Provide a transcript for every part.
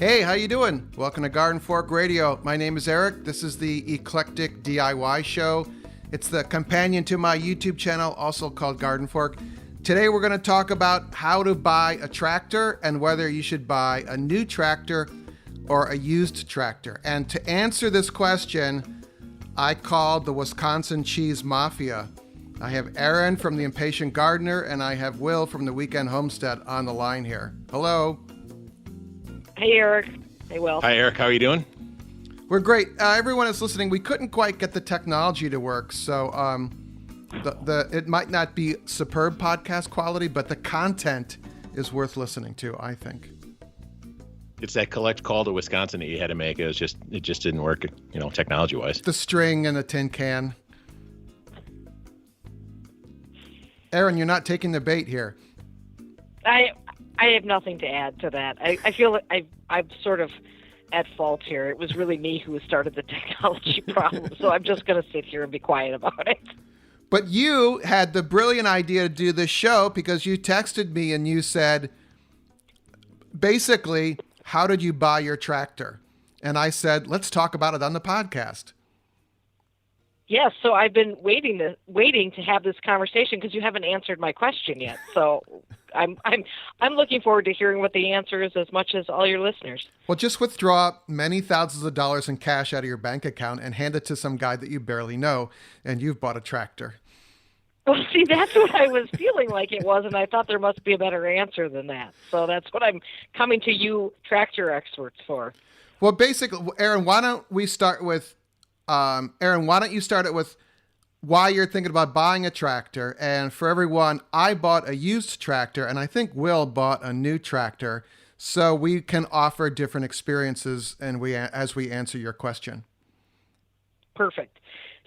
Hey, how you doing? Welcome to Garden Fork Radio. My name is Eric. This is the Eclectic DIY Show. It's the companion to my YouTube channel, also called Garden Fork. Today we're going to talk about how to buy a tractor and whether you should buy a new tractor or a used tractor. And to answer this question, I called the Wisconsin Cheese Mafia. I have Erin from The Impatient Gardener, and I have Will from The Weekend Homestead on the line here. Hello. Hey, Eric. Hey, Will. Hi, Eric. How are you doing? We're great. Everyone is listening. We couldn't quite get the technology to work, so it might not be superb podcast quality, but the content is worth listening to, I think. It's that collect call to Wisconsin that you had to make. It just didn't work, technology-wise. The string and the tin can. Erin, you're not taking the bait here. I have nothing to add to that. I feel like I'm sort of at fault here. It was really me who started the technology problem, so I'm just going to sit here and be quiet about it. But you had the brilliant idea to do this show because you texted me and you said, basically, how did you buy your tractor? And I said, let's talk about it on the podcast. Yes, so I've been waiting to have this conversation because you haven't answered my question yet. So I'm looking forward to hearing what the answer is as much as all your listeners. Well, just withdraw many thousands of dollars in cash out of your bank account and hand it to some guy that you barely know, and you've bought a tractor. Well, see, that's what I was feeling like it was, and I thought there must be a better answer than that. So that's what I'm coming to you tractor experts for. Well, basically, Erin, why don't you start it with why you're thinking about buying a tractor? And for everyone, I bought a used tractor, and I think Will bought a new tractor, so we can offer different experiences as we answer your question. Perfect.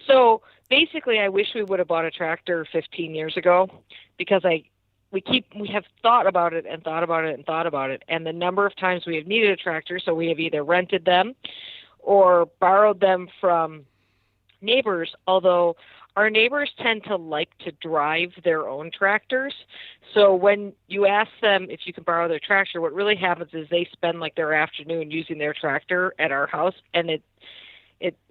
So basically, I wish we would have bought a tractor 15 years ago because we have thought about it and thought about it and thought about it, and the number of times we have needed a tractor, so we have either rented them or borrowed them from neighbors, although our neighbors tend to like to drive their own tractors. So when you ask them if you can borrow their tractor, what really happens is they spend like their afternoon using their tractor at our house, and it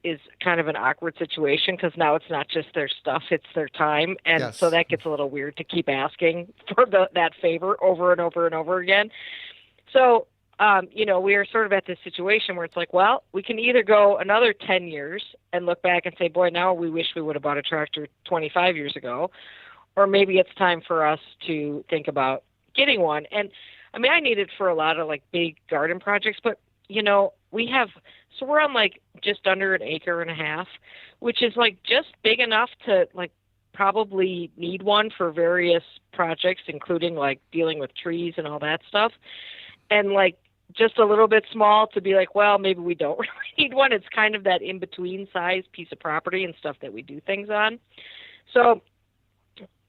is kind of an awkward situation because now it's not just their stuff, it's their time. And Yes. So that gets a little weird to keep asking for that favor over and over and over again. So we are sort of at this situation where it's like, well, we can either go another 10 years and look back and say, boy, now we wish we would have bought a tractor 25 years ago, or maybe it's time for us to think about getting one. And I mean, I need it for a lot of like big garden projects, but we're on like just under an acre and a half, which is like just big enough to like probably need one for various projects, including like dealing with trees and all that stuff. And like just a little bit small to be like, well, maybe we don't really need one. It's kind of that in-between size piece of property and stuff that we do things on. So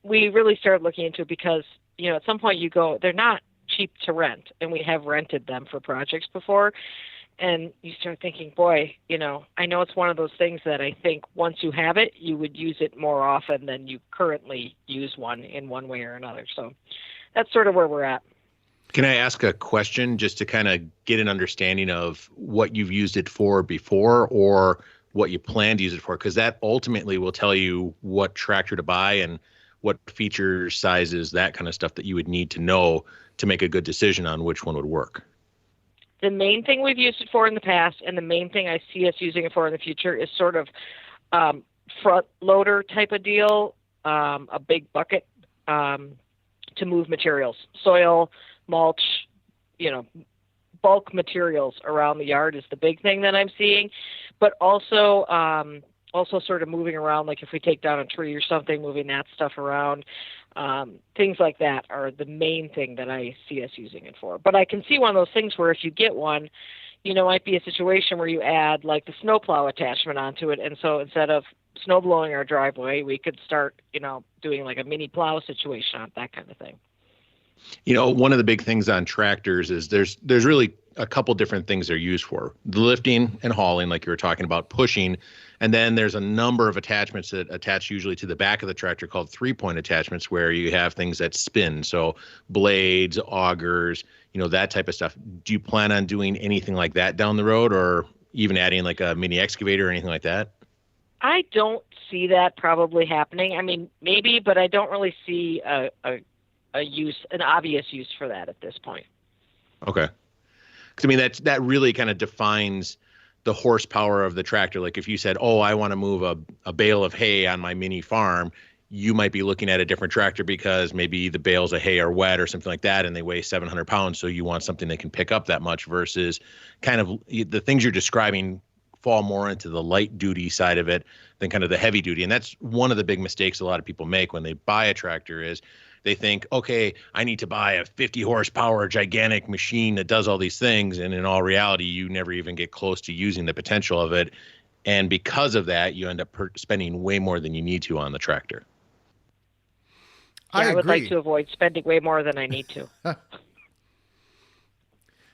we really started looking into it because, at some point they're not cheap to rent, and we have rented them for projects before. And you start thinking, boy, I know it's one of those things that I think once you have it, you would use it more often than you currently use one in one way or another. So that's sort of where we're at. Can I ask a question just to kind of get an understanding of what you've used it for before or what you plan to use it for? Because that ultimately will tell you what tractor to buy and what features, sizes, that kind of stuff that you would need to know to make a good decision on which one would work. The main thing we've used it for in the past and the main thing I see us using it for in the future is sort of front loader type of deal, a big bucket to move materials, soil, mulch, bulk materials around the yard is the big thing that I'm seeing, but also sort of moving around, like if we take down a tree or something, moving that stuff around, things like that are the main thing that I see us using it for. But I can see one of those things where if you get one, might be a situation where you add like the snowplow attachment onto it, and so instead of snow blowing our driveway, we could start, doing like a mini plow situation on it, that kind of thing. One of the big things on tractors is there's really a couple different things they're used for. The lifting and hauling, like you were talking about, pushing. And then there's a number of attachments that attach usually to the back of the tractor called 3-point attachments, where you have things that spin. So blades, augers, that type of stuff. Do you plan on doing anything like that down the road, or even adding like a mini excavator or anything like that? I don't see that probably happening. I mean, maybe, but I don't really see an obvious use for that at this point. Okay. Because I mean, that really kind of defines the horsepower of the tractor. Like if you said, oh, I want to move a bale of hay on my mini farm, you might be looking at a different tractor because maybe the bales of hay are wet or something like that, and they weigh 700 pounds. So you want something that can pick up that much, versus kind of the things you're describing fall more into the light duty side of it than kind of the heavy duty. And that's one of the big mistakes a lot of people make when they buy a tractor is they think, okay, I need to buy a 50 horsepower gigantic machine that does all these things. And in all reality, you never even get close to using the potential of it. And because of that, you end up spending way more than you need to on the tractor. Yeah, I would like to avoid spending way more than I need to.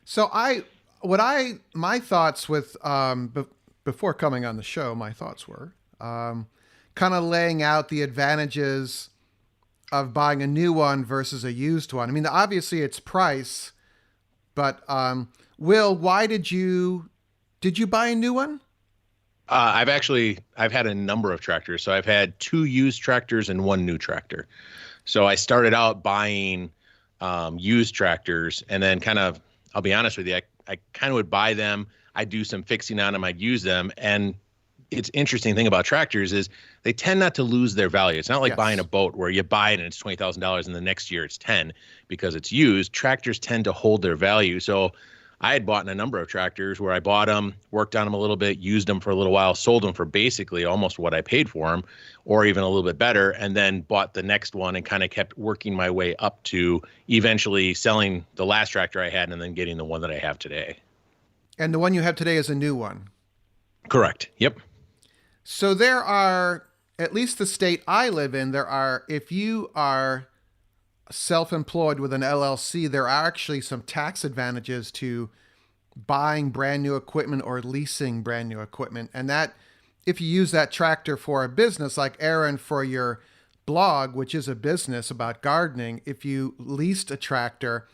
So my thoughts with, before coming on the show, my thoughts were kind of laying out the advantages of buying a new one versus a used one. I mean, obviously it's price, but Will, why did you buy a new one? I've had a number of tractors. So I've had 2 used tractors and 1 new tractor. So I started out buying used tractors, and then I'll be honest with you, I kind of would buy them. I'd do some fixing on them. I'd use them. And it's interesting thing about tractors is they tend not to lose their value. It's not like buying a boat where you buy it and it's $20,000 and the next year it's 10 because it's used. Tractors tend to hold their value. So I had bought a number of tractors where I bought them, worked on them a little bit, used them for a little while, sold them for basically almost what I paid for them, or even a little bit better, and then bought the next one and kind of kept working my way up to eventually selling the last tractor I had and then getting the one that I have today. And the one you have today is a new one? Correct. Yep. So there are, at least the state I live in, if you are self-employed with an LLC, there are actually some tax advantages to buying brand new equipment or leasing brand new equipment. And that, if you use that tractor for a business like Erin for your blog, which is a business about gardening, if you leased a tractor,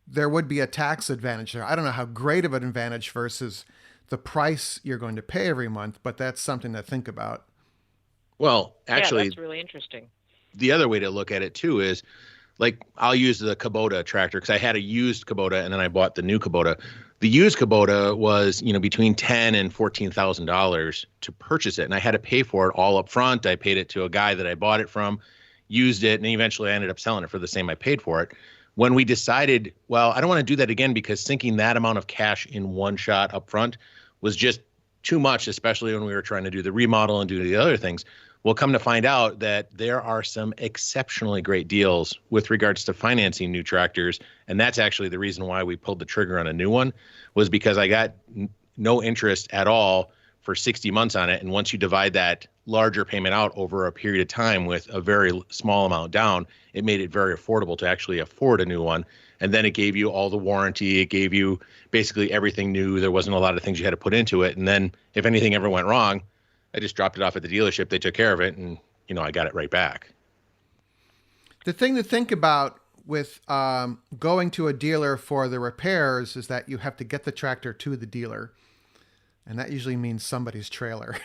there would be a tax advantage there. I don't know how great of an advantage versus the price you're going to pay every month, but that's something to think about. Well, actually, yeah, that's really interesting. The other way to look at it too is, like, I'll use the Kubota tractor because I had a used Kubota and then I bought the new Kubota. The used Kubota was, between $10,000 and $14,000 to purchase it, and I had to pay for it all up front. I paid it to a guy that I bought it from, used it, and eventually I ended up selling it for the same I paid for it. When we decided, well, I don't want to do that again because sinking that amount of cash in one shot up front was just too much, especially when we were trying to do the remodel and do the other things. We'll come to find out that there are some exceptionally great deals with regards to financing new tractors. And that's actually the reason why we pulled the trigger on a new one, was because I got no interest at all for 60 months on it. And once you divide that larger payment out over a period of time with a very small amount down, it made it very affordable to actually afford a new one. And then it gave you all the warranty. It gave you basically everything new. There wasn't a lot of things you had to put into it. And then if anything ever went wrong, I just dropped it off at the dealership. They took care of it, and I got it right back. The thing to think about with going to a dealer for the repairs is that you have to get the tractor to the dealer, and that usually means somebody's trailer.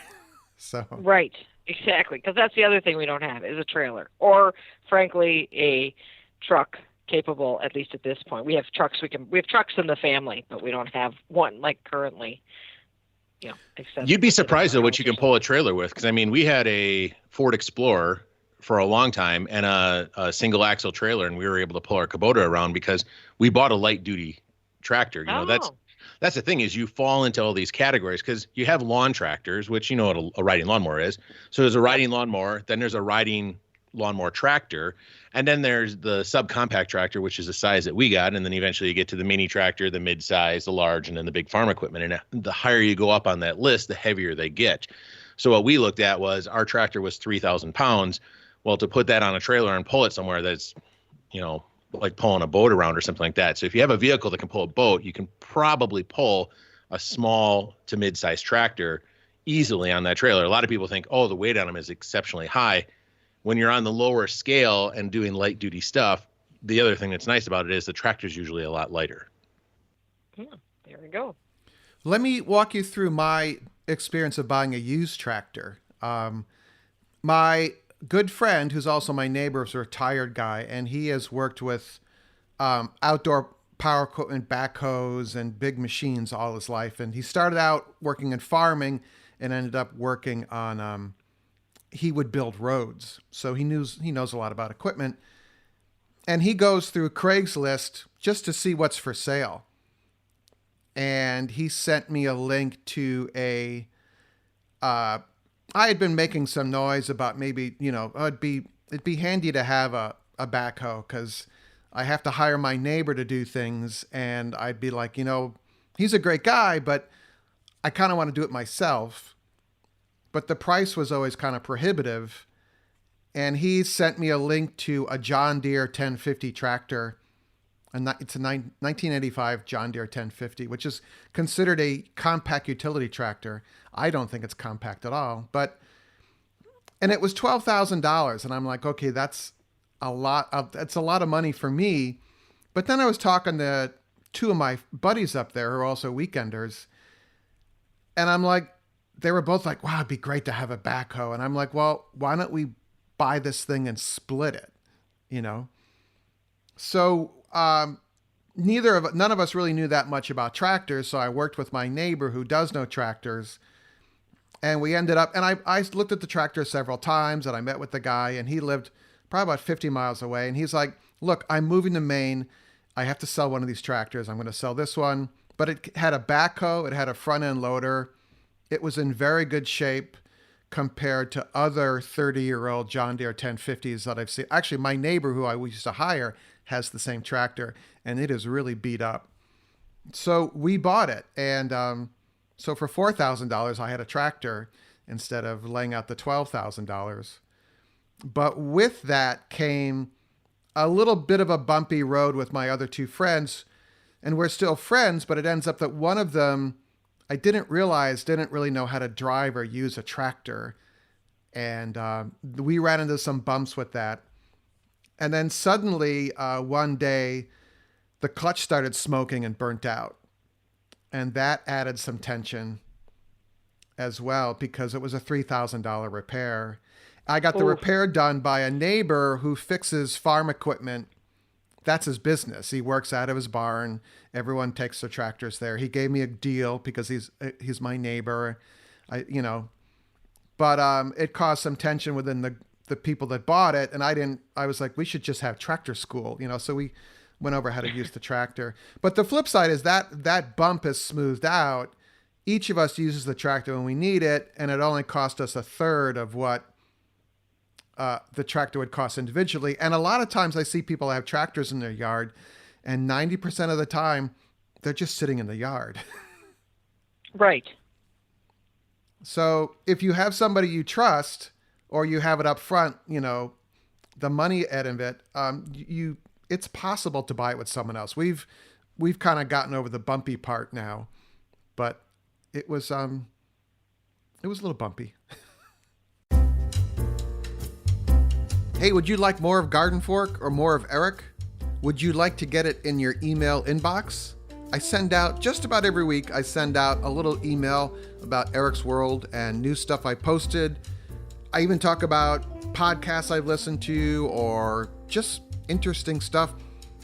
So right, exactly, because that's the other thing we don't have is a trailer, or frankly, a truck capable. At least at this point, we have trucks. We have trucks in the family, but we don't have one like currently. You'd be surprised though what you can pull a trailer with, because we had a Ford Explorer for a long time and a single axle trailer, and we were able to pull our Kubota around because we bought a light duty tractor. That's the thing, is you fall into all these categories because you have lawn tractors, which what a riding lawnmower is. So there's a riding lawnmower, then there's a riding lawnmower tractor, and then there's the subcompact tractor, which is the size that we got, and then eventually you get to the mini tractor, the mid-size, the large, and then the big farm equipment. And the higher you go up on that list, the heavier they get. So what we looked at was our tractor was 3,000 pounds. Well, to put that on a trailer and pull it somewhere that's like pulling a boat around or something like that. So if you have a vehicle that can pull a boat, you can probably pull a small to mid-sized tractor easily on that trailer. A lot of people think, oh, the weight on them is exceptionally high. When you're on the lower scale and doing light duty stuff, the other thing that's nice about it is the tractor's usually a lot lighter. Yeah, there we go. Let me walk you through my experience of buying a used tractor. My good friend, who's also my neighbor, is a retired guy, and he has worked with outdoor power equipment, backhoes, and big machines all his life. And he started out working in farming and ended up working on, he would build roads. So he knows a lot about equipment. And he goes through Craigslist just to see what's for sale. And he sent me a link to I had been making some noise about maybe, it'd be handy to have a backhoe because I have to hire my neighbor to do things. And I'd be like, he's a great guy, but I kind of want to do it myself. But the price was always kind of prohibitive. And he sent me a link to a John Deere 1050 tractor. And it's a 1985 John Deere 1050, which is considered a compact utility tractor. I don't think it's compact at all, and it was $12,000. And I'm like, okay, that's a lot of money for me. But then I was talking to two of my buddies up there who are also weekenders. And I'm like, they were both like, wow, it'd be great to have a backhoe. And I'm like, well, why don't we buy this thing and split it, So none of us really knew that much about tractors. So I worked with my neighbor who does know tractors, and we ended up, and I looked at the tractor several times, and I met with the guy, and he lived probably about 50 miles away. And he's like, look, I'm moving to Maine. I have to sell one of these tractors. I'm going to sell this one, but it had a backhoe. It had a front end loader. It was in very good shape compared to other 30-year-old John Deere 1050s that I've seen. Actually, my neighbor who I used to hire has the same tractor, and it is really beat up. So we bought it. And so for $4,000, I had a tractor instead of laying out the $12,000. But with that came a little bit of a bumpy road with my other two friends. And we're still friends, but it ends up that one of them, I didn't really know how to drive or use a tractor. And we ran into some bumps with that. And then suddenly, one day, the clutch started smoking and burnt out. And that added some tension as well because it was a $3,000 repair. I got the repair done by a neighbor who fixes farm equipment. That's his business. He works out of his barn. Everyone takes their tractors there. He gave me a deal because he's my neighbor. But it caused some tension within the people that bought it. And I was like, we should just have tractor school, so we went over how to use the tractor. But the flip side is that bump is smoothed out. Each of us uses the tractor when we need it. And it only cost us a third of what the tractor would cost individually. And a lot of times I see people have tractors in their yard, and 90% of the time they're just sitting in the yard. Right. So if you have somebody you trust, or you have it up front, the money end of it, it's possible to buy it with someone else. We've kind of gotten over the bumpy part now, but it was a little bumpy. Hey, would you like more of Garden Fork or more of Eric? Would you like to get it in your email inbox? I send out, just about every week, I send out a little email about Eric's World and new stuff I posted. I even talk about podcasts I've listened to or just interesting stuff.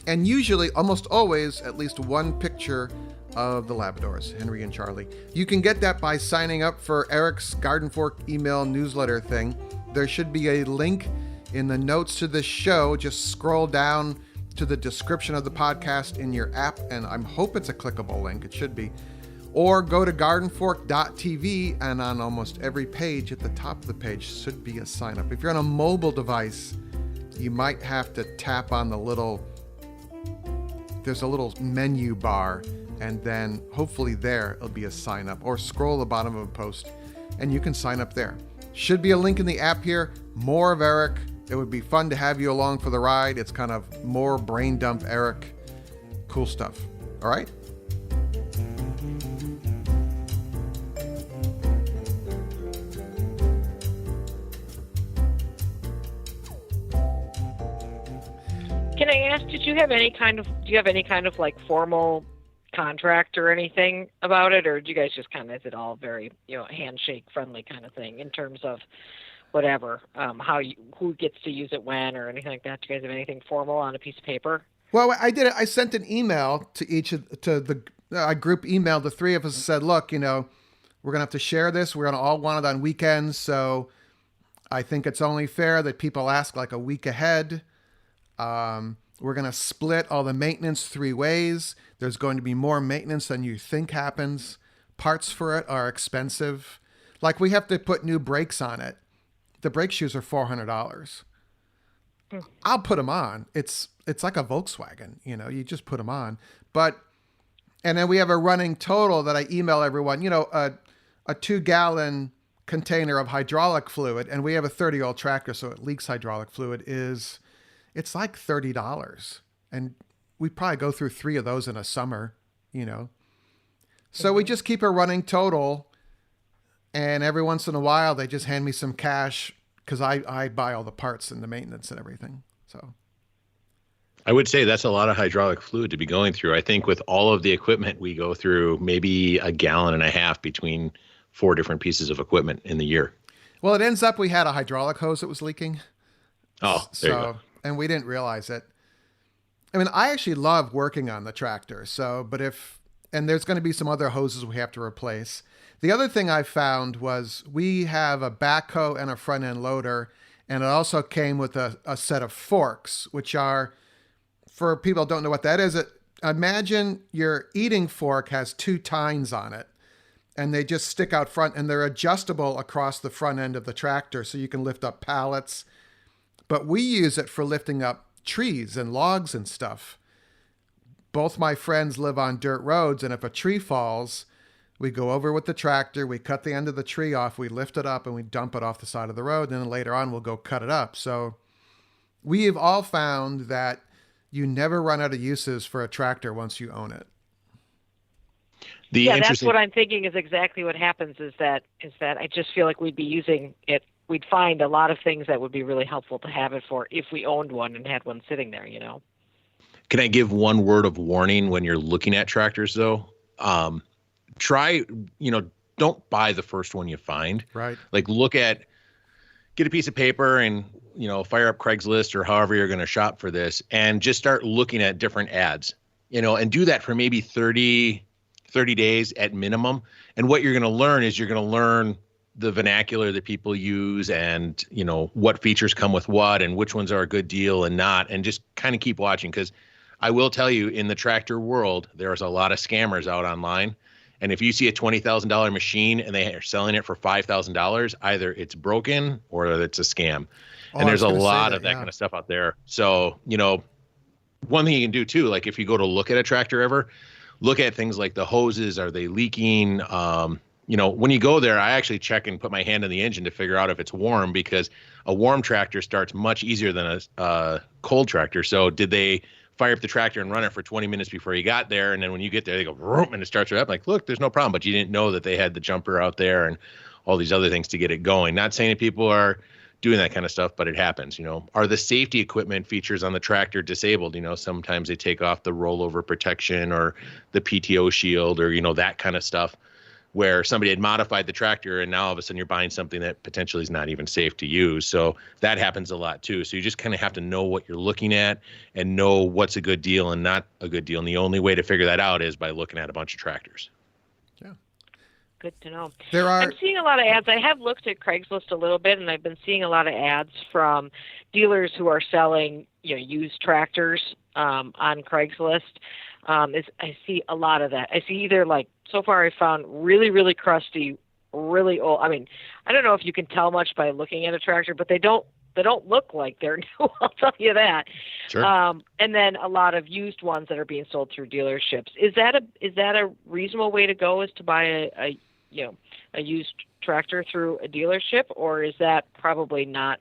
And usually, almost always, at least one picture of the Labradors, Henry and Charlie. You can get that by signing up for Eric's Garden Fork email newsletter thing. There should be a link in the notes to this show. Just scroll down to the description of the podcast in your app, and I hope it's a clickable link. It should be. Or go to gardenfork.tv, and on almost every page at the top of the page should be a sign up. If you're on a mobile device, you might have to tap on there's a little menu bar, and then hopefully there it'll be a sign up, or scroll the bottom of a post and you can sign up there. Should be a link in the app here. More of Eric, It would be fun to have you along for the ride. It's kind of more brain dump Eric. Cool stuff. All right? Can I ask, do you have any kind of like formal contract or anything about it, or do you guys just kind of, is it all very, handshake friendly kind of thing in terms of whatever, who gets to use it when or anything like that? Do you guys have anything formal on a piece of paper? Well, I did it. I sent an email to the group email. The three of us said, look, we're going to have to share this. We're going to all want it on weekends. So I think it's only fair that people ask like a week ahead. We're going to split all the maintenance 3 ways. There's going to be more maintenance than you think happens. Parts for it are expensive. Like we have to put new brakes on it. The brake shoes are $400. I'll put them on. It's like a Volkswagen, you just put them on. And then we have a running total that I email everyone, a 2-gallon container of hydraulic fluid, and we have a 30-year-old tractor, so it leaks hydraulic fluid, it's like $30. And we probably go through 3 of those in a summer, So we just keep a running total, and every once in a while they just hand me some cash because I buy all the parts and the maintenance and everything. So I would say that's a lot of hydraulic fluid to be going through. I think with all of the equipment, we go through maybe 1.5 gallons between 4 different pieces of equipment in the year. Well, it ends up we had a hydraulic hose that was leaking. Oh, there you go. And we didn't realize it. I mean, I actually love working on the tractor. And there's going to be some other hoses we have to replace. The other thing I found was we have a backhoe and a front end loader, and it also came with a set of forks, which are, for people who don't know what that is, imagine your eating fork has 2 tines on it, and they just stick out front, and they're adjustable across the front end of the tractor, so you can lift up pallets. But we use it for lifting up trees and logs and stuff. Both my friends live on dirt roads, and if a tree falls, we go over with the tractor, we cut the end of the tree off, we lift it up, and we dump it off the side of the road, and then later on we'll go cut it up. So we have all found that you never run out of uses for a tractor once you own it. That's what I'm thinking is exactly what happens is that I just feel like we'd be using it. We'd find a lot of things that would be really helpful to have it for if we owned one and had one sitting there, Can I give one word of warning when you're looking at tractors, though? Try, don't buy the first one you find. Right. Like get a piece of paper and, fire up Craigslist or however you're going to shop for this and just start looking at different ads, and do that for maybe 30 days at minimum. And what you're going to learn is the vernacular that people use and, what features come with what and which ones are a good deal and not, and just kind of keep watching. Because I will tell you, in the tractor world, there's a lot of scammers out online. And if you see a $20,000 machine and they are selling it for $5,000, either it's broken or it's a scam. And there's a lot of that kind of stuff out there. So, one thing you can do too, like if you go to look at a tractor ever, look at things like the hoses. Are they leaking? When you go there, I actually check and put my hand in the engine to figure out if it's warm, because a warm tractor starts much easier than a cold tractor. So did they fire up the tractor and run it for 20 minutes before you got there? And then when you get there, they go, vroom, and it starts right up. Like, look, there's no problem. But you didn't know that they had the jumper out there and all these other things to get it going. Not saying that people are doing that kind of stuff, but it happens. Are the safety equipment features on the tractor disabled? Sometimes they take off the rollover protection or the PTO shield or, that kind of stuff, where somebody had modified the tractor and now all of a sudden you're buying something that potentially is not even safe to use. So that happens a lot too. So you just kind of have to know what you're looking at and know what's a good deal and not a good deal. And the only way to figure that out is by looking at a bunch of tractors. Yeah. Good to know. I'm seeing a lot of ads. I have looked at Craigslist a little bit, and I've been seeing a lot of ads from dealers who are selling, used tractors on Craigslist. I see a lot of that. I see either so far I found really, really crusty, really old. I mean, I don't know if you can tell much by looking at a tractor, but they don't look like they're new. I'll tell you that. Sure. And then a lot of used ones that are being sold through dealerships. Is that a reasonable way to go? Is to buy a used tractor through a dealership, or is that probably not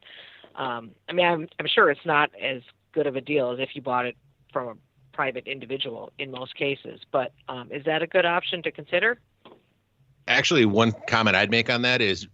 I mean, I'm sure it's not as good of a deal as if you bought it from a private individual in most cases, but is that a good option to consider? Actually, one comment I'd make on that is,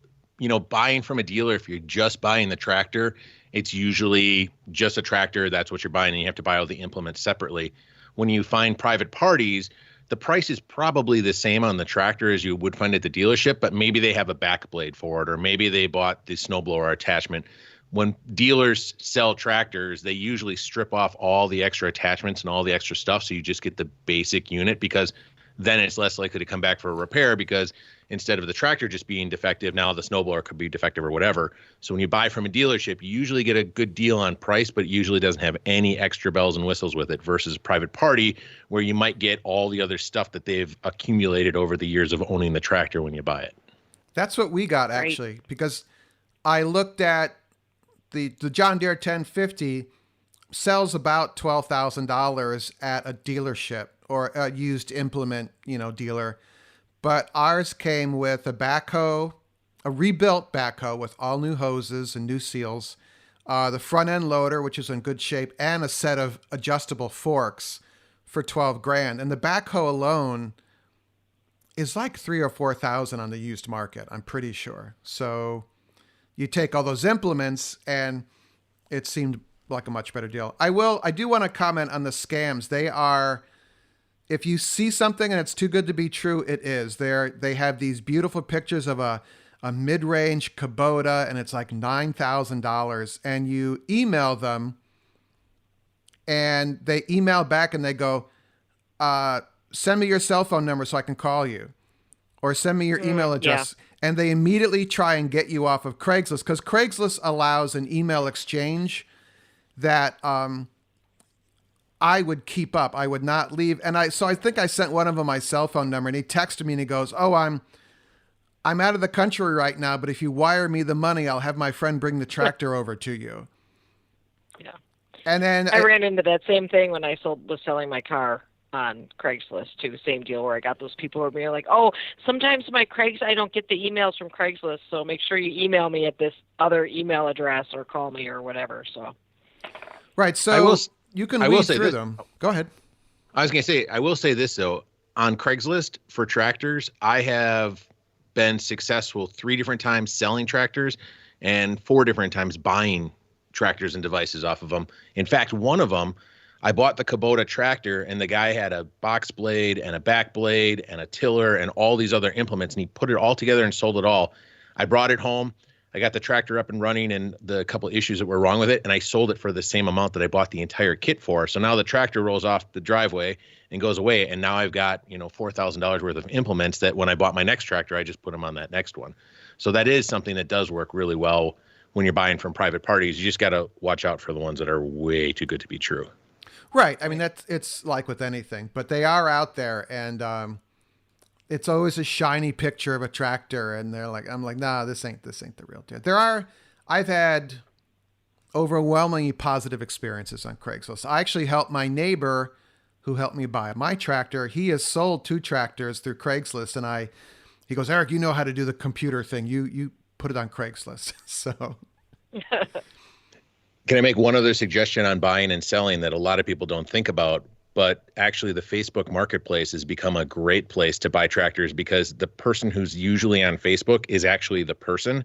buying from a dealer, if you're just buying the tractor, it's usually just a tractor. That's what you're buying, and you have to buy all the implements separately. When you find private parties, the price is probably the same on the tractor as you would find at the dealership, but maybe they have a back blade for it, or maybe they bought the snowblower attachment. When dealers sell tractors, they usually strip off all the extra attachments and all the extra stuff, so you just get the basic unit, because then it's less likely to come back for a repair, because instead of the tractor just being defective, now the snowblower could be defective or whatever. So when you buy from a dealership, you usually get a good deal on price, but it usually doesn't have any extra bells and whistles with it, versus a private party where you might get all the other stuff that they've accumulated over the years of owning the tractor when you buy it. That's what we got, actually, because I looked at the John Deere 1050 sells about $12,000 at a dealership or a used implement, dealer. But ours came with a backhoe, a rebuilt backhoe with all new hoses and new seals, the front end loader, which is in good shape, and a set of adjustable forks for $12,000. And the backhoe alone is like $3,000 or $4,000 on the used market, I'm pretty sure. So you take all those implements, and it seemed like a much better deal. I do want to comment on the scams. They are, if you see something and it's too good to be true, it is. They have these beautiful pictures of a mid-range Kubota, and it's like $9,000, and you email them, and they email back and they go, send me your cell phone number so I can call you, or send me your email address. Yeah. And they immediately try and get you off of Craigslist, because Craigslist allows an email exchange that I would keep up. I would not leave. And so I think I sent one of them my cell phone number, and he texted me and he goes, "Oh, I'm out of the country right now, but if you wire me the money, I'll have my friend bring the tractor over to you." Yeah. And then I ran into that same thing when I was selling my car on Craigslist too. Same deal, where I got those people who were being like, "Oh, sometimes I don't get the emails from Craigslist, so make sure you email me at this other email address or call me or whatever." So. Right. So you can weed through them. Go ahead. I was going to say, I will say this, though. On Craigslist for tractors, I have been successful 3 different times selling tractors and 4 different times buying tractors and devices off of them. In fact, one of them, I bought the Kubota tractor, and the guy had a box blade and a back blade and a tiller and all these other implements, and he put it all together and sold it all. I brought it home. I got the tractor up and running and the couple issues that were wrong with it, and I sold it for the same amount that I bought the entire kit for. So now the tractor rolls off the driveway and goes away, and now I've got $4,000 worth of implements that when I bought my next tractor, I just put them on that next one. So that is something that does work really well when you're buying from private parties. You just got to watch out for the ones that are way too good to be true. Right. I mean, it's like with anything, but they are out there, and it's always a shiny picture of a tractor, and I'm like, nah, this ain't the real deal. I've had overwhelmingly positive experiences on Craigslist. I actually helped my neighbor who helped me buy my tractor. He has sold 2 tractors through Craigslist, and he goes, "Eric, you know how to do the computer thing. You put it on Craigslist." So. Can I make one other suggestion on buying and selling that a lot of people don't think about? But actually, the Facebook Marketplace has become a great place to buy tractors, because the person who's usually on Facebook is actually the person,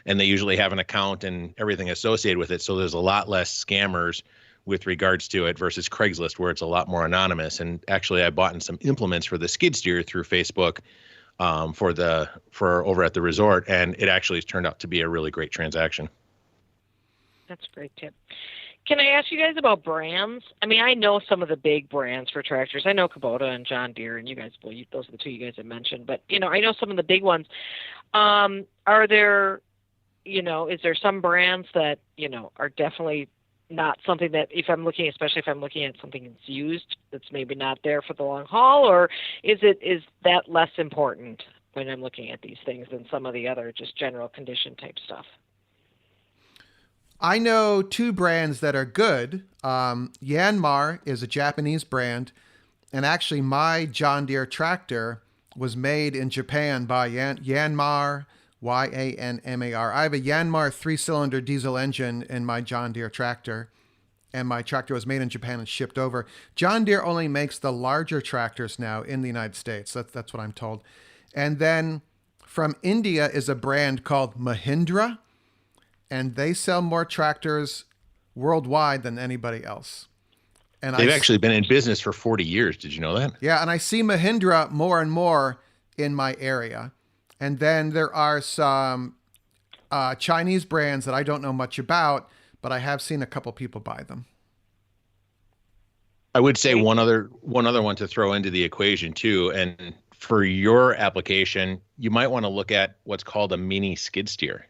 and they usually have an account and everything associated with it. So there's a lot less scammers with regards to it versus Craigslist, where it's a lot more anonymous. And actually, I bought in some implements for the skid steer through Facebook for over at the resort, and it actually has turned out to be a really great transaction. That's a great tip. Can I ask you guys about brands? I mean, I know some of the big brands for tractors. I know Kubota and John Deere, and you guys, those are the 2 you guys have mentioned. But, I know some of the big ones. Are there, is there some brands that, are definitely not something that especially if I'm looking at something that's used, that's maybe not there for the long haul? Or is that less important when I'm looking at these things than some of the other just general condition type stuff? I know 2 brands that are good. Yanmar is a Japanese brand, and actually my John Deere tractor was made in Japan by Yanmar Yanmar. I have a Yanmar 3-cylinder diesel engine in my John Deere tractor, and my tractor was made in Japan and shipped over. John Deere only makes the larger tractors now in the United States. That's what I'm told. And then from India is a brand called Mahindra, and they sell more tractors worldwide than anybody else. And they've actually been in business for 40 years. Did you know that? Yeah, and I see Mahindra more and more in my area. And then there are some Chinese brands that I don't know much about, but I have seen a couple people buy them. I would say one other one to throw into the equation too, and for your application, you might want to look at what's called a mini skid steer.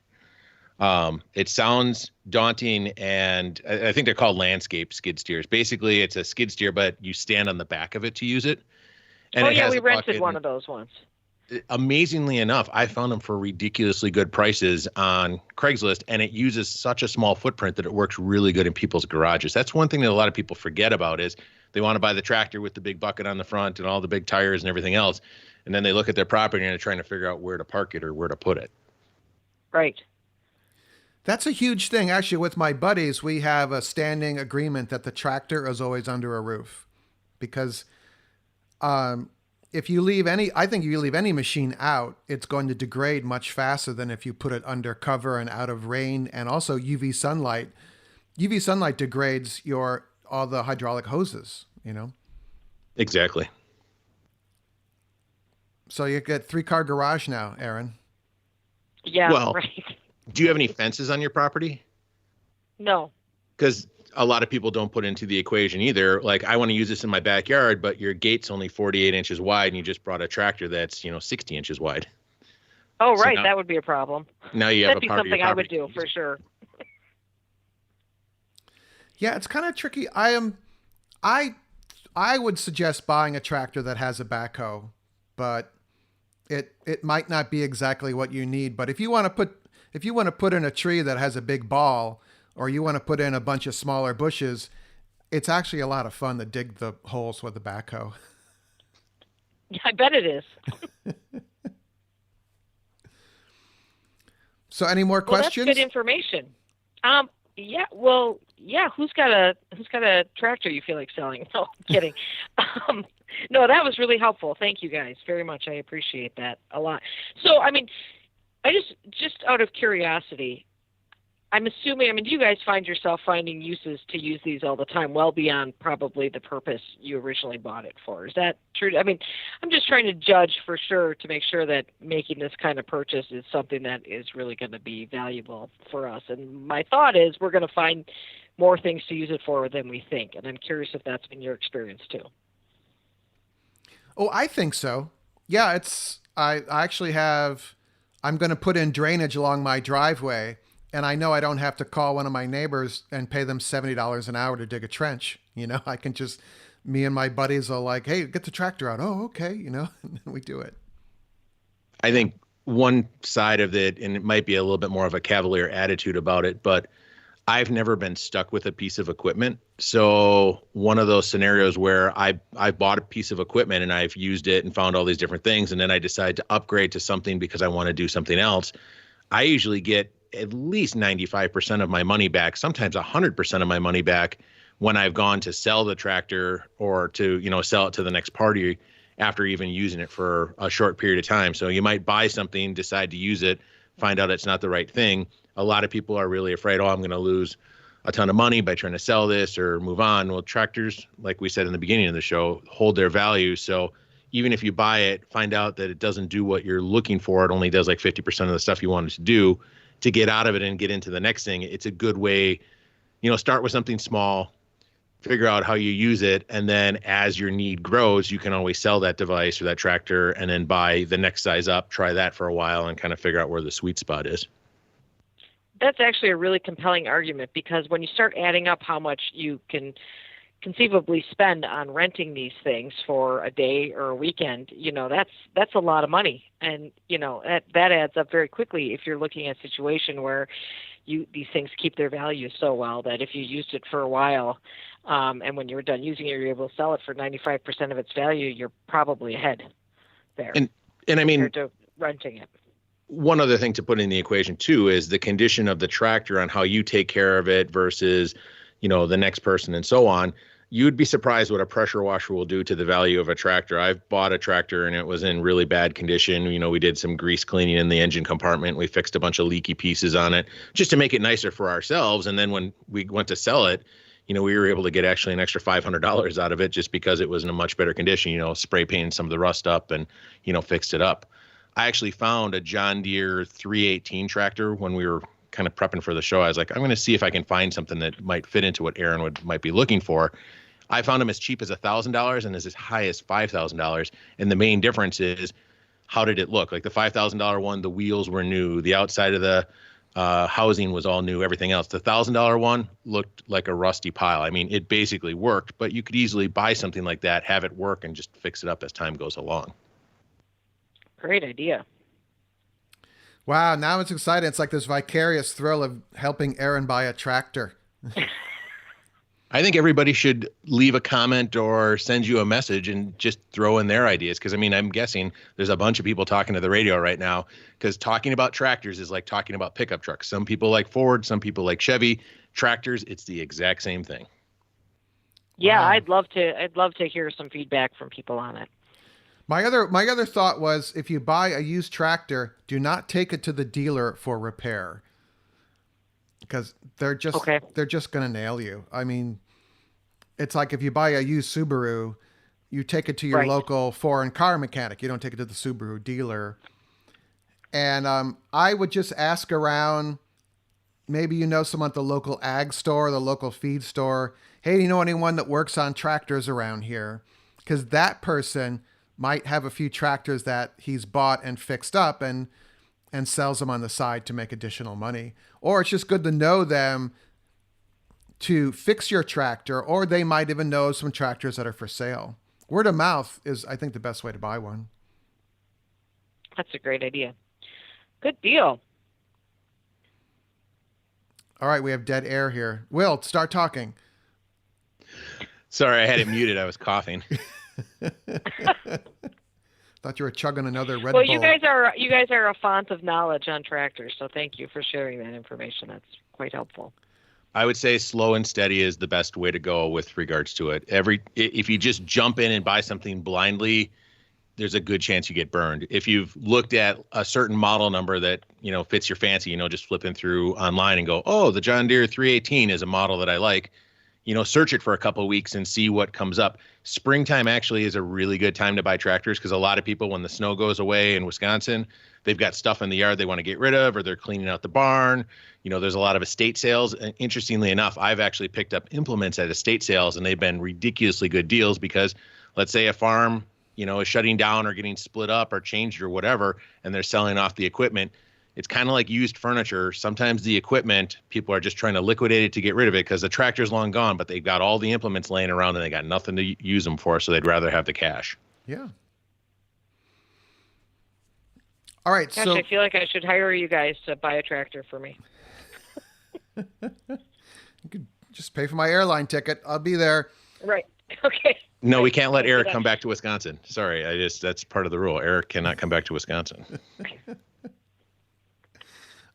It sounds daunting, and I think they're called landscape skid steers. Basically, it's a skid steer, but you stand on the back of it to use it. And we rented one of those once. Amazingly enough, I found them for ridiculously good prices on Craigslist, and it uses such a small footprint that it works really good in people's garages. That's one thing that a lot of people forget about is they want to buy the tractor with the big bucket on the front and all the big tires and everything else. And then they look at their property and they're trying to figure out where to park it or where to put it. Right. That's a huge thing. Actually, with my buddies, we have a standing agreement that the tractor is always under a roof, because if you leave any machine out, it's going to degrade much faster than if you put it under cover and out of rain, and also UV sunlight. UV sunlight degrades all the hydraulic hoses, Exactly. So you get 3-car garage now, Erin. Yeah, well, right. Do you have any fences on your property? No. Because a lot of people don't put into the equation either. Like, I want to use this in my backyard, but your gate's only 48 inches wide, and you just brought a tractor that's 60 inches wide. Oh, right. So that would be a problem. Now you have That'd be something I would do for sure. Yeah, it's kind of tricky. I would suggest buying a tractor that has a backhoe, but it might not be exactly what you need. But if you want to put in a tree that has a big ball, or you want to put in a bunch of smaller bushes, it's actually a lot of fun to dig the holes with the backhoe. Yeah, I bet it is. So any more questions? That's good information. Yeah. Well, yeah. Who's got a tractor you feel like selling? No, I'm kidding. No, that was really helpful. Thank you guys very much. I appreciate that a lot. So, I mean, I just out of curiosity, I'm assuming, do you guys find yourself finding uses to use these all the time, well beyond probably the purpose you originally bought it for? Is that true? I'm just trying to judge for sure to make sure that making this kind of purchase is something that is really going to be valuable for us. And my thought is we're going to find more things to use it for than we think. And I'm curious if that's been your experience too. Oh, I think so. Yeah, I actually I'm going to put in drainage along my driveway, and I know I don't have to call one of my neighbors and pay them $70 an hour to dig a trench. I can just, me and my buddies are like, hey, get the tractor out. Oh, okay. And we do it. I think one side of it, and it might be a little bit more of a cavalier attitude about it, but I've never been stuck with a piece of equipment. So one of those scenarios where I bought a piece of equipment and I've used it and found all these different things, and then I decide to upgrade to something because I want to do something else, I usually get at least 95% of my money back, sometimes 100% of my money back when I've gone to sell the tractor or to, sell it to the next party after even using it for a short period of time. So you might buy something, decide to use it, find out it's not the right thing. A lot of people are really afraid, I'm going to lose a ton of money by trying to sell this or move on. Well, tractors, like we said in the beginning of the show, hold their value. So even if you buy it, find out that it doesn't do what you're looking for, it only does like 50% of the stuff you wanted to do, to get out of it and get into the next thing. It's a good way, start with something small, figure out how you use it, and then as your need grows, you can always sell that device or that tractor and then buy the next size up, try that for a while, and kind of figure out where the sweet spot is. That's actually a really compelling argument, because when you start adding up how much you can conceivably spend on renting these things for a day or a weekend, that's a lot of money. And, that adds up very quickly if you're looking at a situation where these things keep their value so well that if you used it for a while, and when you're done using it, you're able to sell it for 95% of its value, you're probably ahead there. And compared to renting it. one other thing to put in the equation too is the condition of the tractor on how you take care of it versus, the next person and so on. You'd be surprised what a pressure washer will do to the value of a tractor. I've bought a tractor and it was in really bad condition. We did some grease cleaning in the engine compartment. We fixed a bunch of leaky pieces on it just to make it nicer for ourselves. And then when we went to sell it, we were able to get actually an extra $500 out of it just because it was in a much better condition, spray painted some of the rust up and, fixed it up. I actually found a John Deere 318 tractor when we were kind of prepping for the show. I was like, I'm going to see if I can find something that might fit into what Erin might be looking for. I found them as cheap as $1,000 and as high as $5,000. And the main difference is, how did it look? Like the $5,000 one, the wheels were new. The outside of the housing was all new, everything else. The $1,000 one looked like a rusty pile. I mean, it basically worked, but you could easily buy something like that, have it work, and just fix it up as time goes along. Great idea. Wow, now it's exciting. It's like this vicarious thrill of helping Erin buy a tractor. I think everybody should leave a comment or send you a message and just throw in their ideas. Because, I'm guessing there's a bunch of people talking to the radio right now, because talking about tractors is like talking about pickup trucks. Some people like Ford, some people like Chevy. Tractors, it's the exact same thing. Yeah, Wow. I'd love to hear some feedback from people on it. My other thought was, if you buy a used tractor, do not take it to the dealer for repair, because they're just going to nail you. I mean, it's like if you buy a used Subaru, you take it to your local foreign car mechanic. You don't take it to the Subaru dealer. And I would just ask around. Maybe someone at the local ag store, the local feed store. Hey, do you know anyone that works on tractors around here? Because that person might have a few tractors that he's bought and fixed up and sells them on the side to make additional money. Or it's just good to know them to fix your tractor, or they might even know some tractors that are for sale. Word of mouth is, I think, the best way to buy one. That's a great idea. Good deal. All right, we have dead air here. Will, start talking. Sorry, I had it muted. I was coughing. Thought you were chugging another Red Well, Bull. you guys are a font of knowledge on tractors, so thank you for sharing that information. That's quite helpful. I would say slow and steady is the best way to go with regards to it. If you just jump in and buy something blindly, there's a good chance you get burned. If you've looked at a certain model number that, fits your fancy, just flipping through online and go, oh, the John Deere 318 is a model that I like, search it for a couple of weeks and see what comes up. Springtime actually is a really good time to buy tractors, because a lot of people, when the snow goes away in Wisconsin, they've got stuff in the yard they want to get rid of, or they're cleaning out the barn. There's a lot of estate sales. And interestingly enough, I've actually picked up implements at estate sales, and they've been ridiculously good deals, because let's say a farm, is shutting down or getting split up or changed or whatever, and they're selling off the equipment. It's kind of like used furniture. Sometimes the equipment, people are just trying to liquidate it to get rid of it because the tractor's long gone, but they've got all the implements laying around and they got nothing to use them for, so they'd rather have the cash. Yeah. All right. Gosh, so I feel like I should hire you guys to buy a tractor for me. You could just pay for my airline ticket. I'll be there. Right. Okay. No, we can't let Eric come back to Wisconsin. Sorry, that's part of the rule. Eric cannot come back to Wisconsin.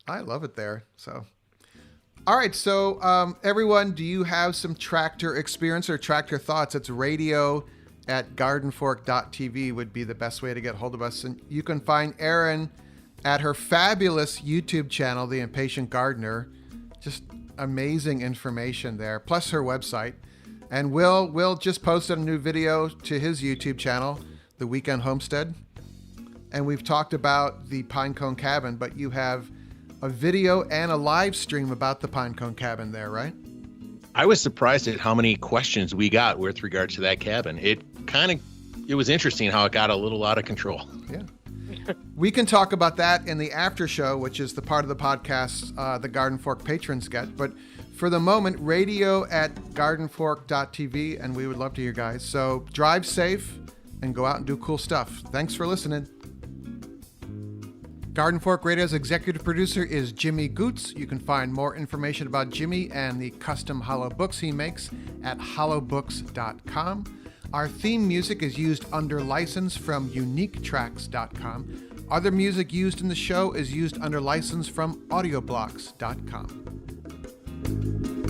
I love it there. So, all right. So, everyone, do you have some tractor experience or tractor thoughts? It's radio@gardenfork.tv would be the best way to get hold of us. And you can find Erin at her fabulous YouTube channel, The Impatient Gardener. Just amazing information there, plus her website. And Will just posted a new video to his YouTube channel, The Weekend Homestead. And we've talked about the Pinecone Cabin, but you have a video and a live stream about the Pinecone Cabin there, right? I was surprised at how many questions we got with regard to that cabin. It was interesting how it got a little out of control. Yeah. We can talk about that in the after show, which is the part of the podcast the Garden Fork patrons get. But for the moment, radio@gardenfork.tv, and we would love to hear you guys. So drive safe and go out and do cool stuff. Thanks for listening. Garden Fork Radio's executive producer is Jimmy Goots. You can find more information about Jimmy and the custom hollow books he makes at hollowbooks.com. Our theme music is used under license from uniquetracks.com. Other music used in the show is used under license from audioblocks.com.